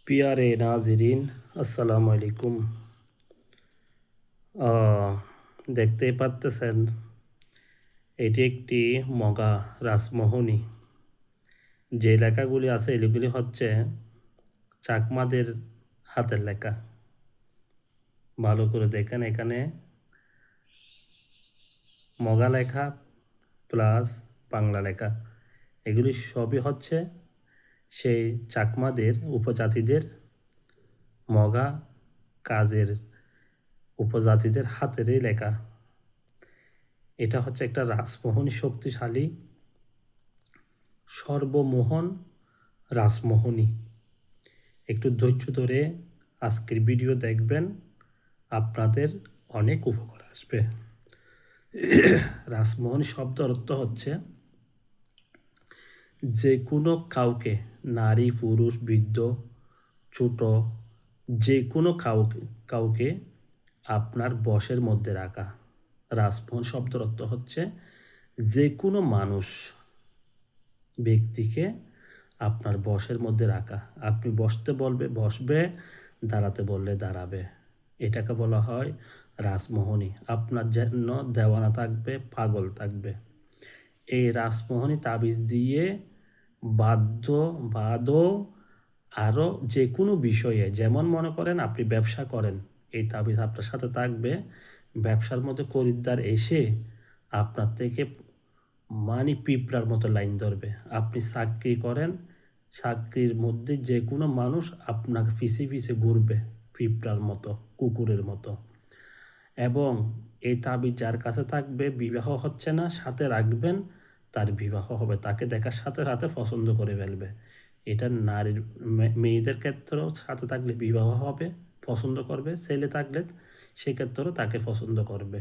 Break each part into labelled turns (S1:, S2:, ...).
S1: পিয়ারে নাজরিন আসসালামু আলাইকুম। দেখতেই পারতেছেন এটি একটি মগা রাসমোহনী। যে লেখাগুলি আছে এগুলি হচ্ছে চাকমাদের হাতের লেখা। ভালো করে দেখেন, এখানে মগা লেখা প্লাস বাংলা লেখা, এগুলি সবই হচ্ছে সেই চাকমাদের উপজাতিদের মগা কাজের উপজাতিদের হাতেরই লেখা। এটা হচ্ছে একটা রাসমোহনী, শক্তিশালী সর্বমোহন রাসমোহনী। একটু ধৈর্য ধরে আজকের ভিডিও দেখবেন, আপনাদের অনেক উপকার আসবে। রাসমোহনী শব্দের অর্থ হচ্ছে যে কোনো কাউকে, নারী পুরুষ বৃদ্ধ ছোট, যে কোনো কাউকে আপনার বশের মধ্যে রাখা। রাসমোহন শব্দের অর্থ হচ্ছে যে কোনো মানুষ ব্যক্তিকে আপনার বশের মধ্যে রাখা। আপনি বসতে বলবে বসবে, দাঁড়াতে বললে দাঁড়াবে। এটাকে বলা হয় রাসমোহনী। আপনার জন্য দেওয়ানা থাকবে, পাগল থাকবে। এই রাসমোহনী তাবিজ দিয়ে বাধ্য আরও যে কোনো বিষয়ে, যেমন মনে করেন আপনি ব্যবসা করেন, এই তাবিজ আপনার সাথে থাকবে। ব্যবসার মধ্যে খরিদ্দার এসে আপনার থেকে পিঁপড়ার মতো লাইন ধরবে। আপনি চাকরি করেন, চাকরির মধ্যে যে কোনো মানুষ আপনাকে পিছে ঘুরবে পিঁপড়ার মতো, কুকুরের মতো। এবং এই তাবিজ যার কাছে থাকবে, বিবাহ হচ্ছে না, সাথে রাখবেন, তার বিবাহ হবে। তাকে দেখার সাথে সাথে পছন্দ করে ফেলবে। এটা নারীর মেয়েদের ক্ষেত্রেও সাথে থাকলে বিবাহ হবে, পছন্দ করবে। ছেলে থাকলে সেক্ষেত্রেও তাকে পছন্দ করবে।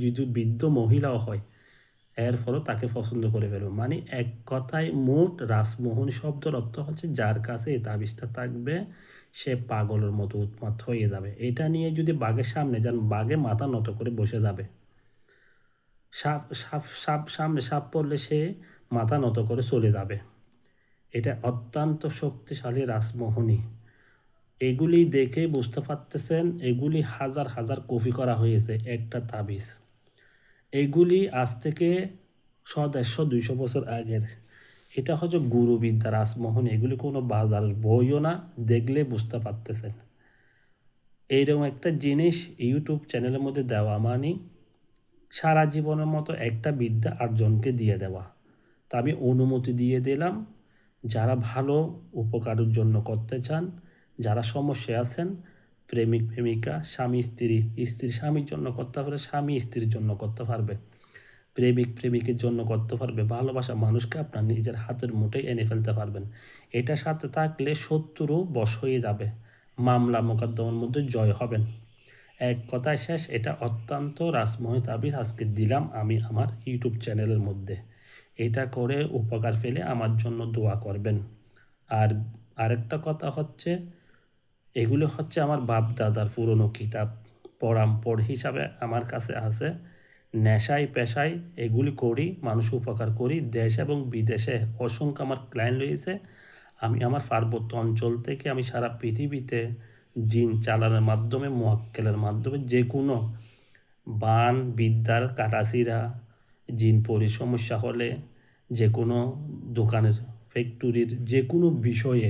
S1: যদি বৃদ্ধ মহিলাও হয়, এরপরও তাকে পছন্দ করে ফেলবে। মানে এক কথায় মোট রাসমোহন শব্দের অর্থ হচ্ছে যার কাছে এই তাবিজটা থাকবে সে পাগলের মতো উন্মাদ হয়ে যাবে। এটা নিয়ে যদি বাঘের সামনে যান, বাঘে মাথা নত করে বসে যাবে। সামনে সাপ পড়লে সে মাথা নত করে চলে যাবে। এটা অত্যন্ত শক্তিশালী রাসমোহনী। এগুলি দেখে বুঝতে পারতেছেন এগুলি হাজার হাজার কপি করা হয়েছে একটা তাবিজ। এগুলি আজ থেকে 100-150 বছর আগের। এটা হচ্ছে গুরুবিদ্যা রাসমোহনী। এগুলি কোনো বাজার বইও না, দেখলে বুঝতে পারতেছেন। এইরকম একটা জিনিস ইউটিউব চ্যানেলের মধ্যে দেওয়া মানে সারা জীবনের মতো একটা বিদ্যা 8জনকে দিয়ে দেওয়া। তা আমি অনুমতি দিয়ে দিলাম, যারা ভালো উপকারের জন্য করতে চান, যারা সমস্যায় আছেন, প্রেমিক প্রেমিকা, স্বামী স্ত্রী, স্ত্রী স্বামীর জন্য করতে পারবে, স্বামী স্ত্রীর জন্য করতে পারবে, প্রেমিক প্রেমিকের জন্য করতে পারবে, ভালোবাসা মানুষকে আপনার নিজের হাতের মুঠোয় এনে ফেলতে পারবেন। এটা সাথে থাকলে শত্রু বশ হয়ে যাবে, মামলা মোকদ্দমার মধ্যে জয় হবেন। এক কথায় শেষ, এটা অত্যন্ত রাসমোহনী তাবিজ আজকে দিলাম আমি আমার ইউটিউব চ্যানেলের মধ্যে। এটা করে উপকার পেলে আমার জন্য দোয়া করবেন। আর আরেকটা কথা হচ্ছে, এগুলো হচ্ছে আমার বাপ দাদার পুরনো কিতাব, পড় হিসাবে আমার কাছে আছে। নেশায় পেশায় এগুলি করি, মানুষ উপকার করি। দেশ এবং বিদেশে অসংখ্য আমার ক্লায়েন্ট রয়েছে। আমি আমার পার্বত্য অঞ্চল থেকে আমি সারা পৃথিবীতে জিন চালানোর মাধ্যমে, মোয়াক্কেলের মাধ্যমে, যে কোনো বান বিদ্যার কাটাছিরা, জিন পরি সমস্যা হলে, যে কোনো দোকানের ফ্যাক্টরির যে কোনো বিষয়ে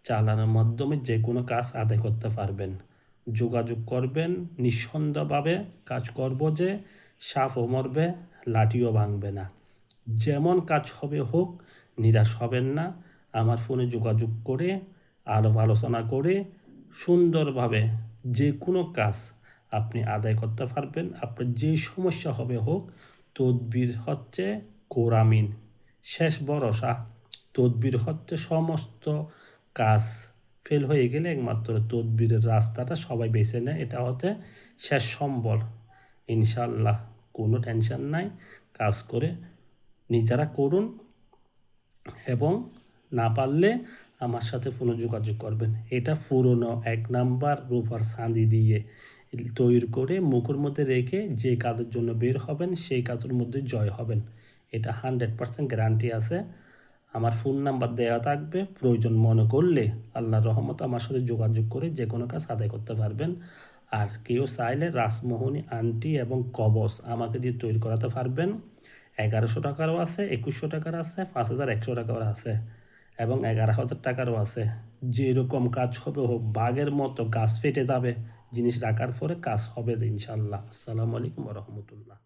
S1: চালানোর মাধ্যমে যে কোনো কাজ আদায় করতে পারবেন। যোগাযোগ করবেন, নিঃসন্দেহভাবে কাজ করব, যে সাপও মরবে, লাঠিও ভাঙবে না। যেমন কাজ হবে হোক, নিরাশ হবেন না। আমার ফোনে যোগাযোগ করে আলোচনা করে সুন্দরভাবে যে কোনো কাজ আপনি আদায় করতে পারবেন। আপনার যে সমস্যা হবে হোক, তদবির হচ্ছে কোরামিন, শেষ ভরসা। তদবির হচ্ছে সমস্ত কাজ ফেল হয়ে গেলে একমাত্র তদবিরের রাস্তাটা সবাই বেছে নেয়। এটা হচ্ছে শেষ সম্বল। ইনশাল্লাহ কোনো টেনশন নাই, কাজ করে নিজেরা করুন। এবং না পারলে আমার সাথে ফোনে যোগাযোগ করবেন। এটা পুরনো 1 নাম্বার রূপার চাঁদি দিয়ে তৈরি করে মুখের মধ্যে রেখে যে কাজের জন্য বের হবেন সেই কাজের মধ্যে জয় হবেন। এটা 100% গ্যারান্টি আছে। আমার ফোন নাম্বার দেওয়া থাকবে, প্রয়োজন মনে করলে আল্লাহর রহমতে আমার সাথে যোগাযোগ করে যে কোনো কাজ আদায় করতে পারবেন। আর কেউ চাইলে রাসমোহনী আংটি এবং কবচ আমাকে দিয়ে তৈরি করাতে পারবেন। 1100 টাকারও আছে, 2100 টাকার আছে, 5100 টাকারও আছে এবং 11,000 টাকারও আছে। যেরকম কাজ হবে হোক, বাঘের মতো গাছ ফেটে যাবে, জিনিস রাখার পরে কাজ হবে ইনশাল্লাহ। আসসালামু আলাইকুম রহমতুল্লাহ।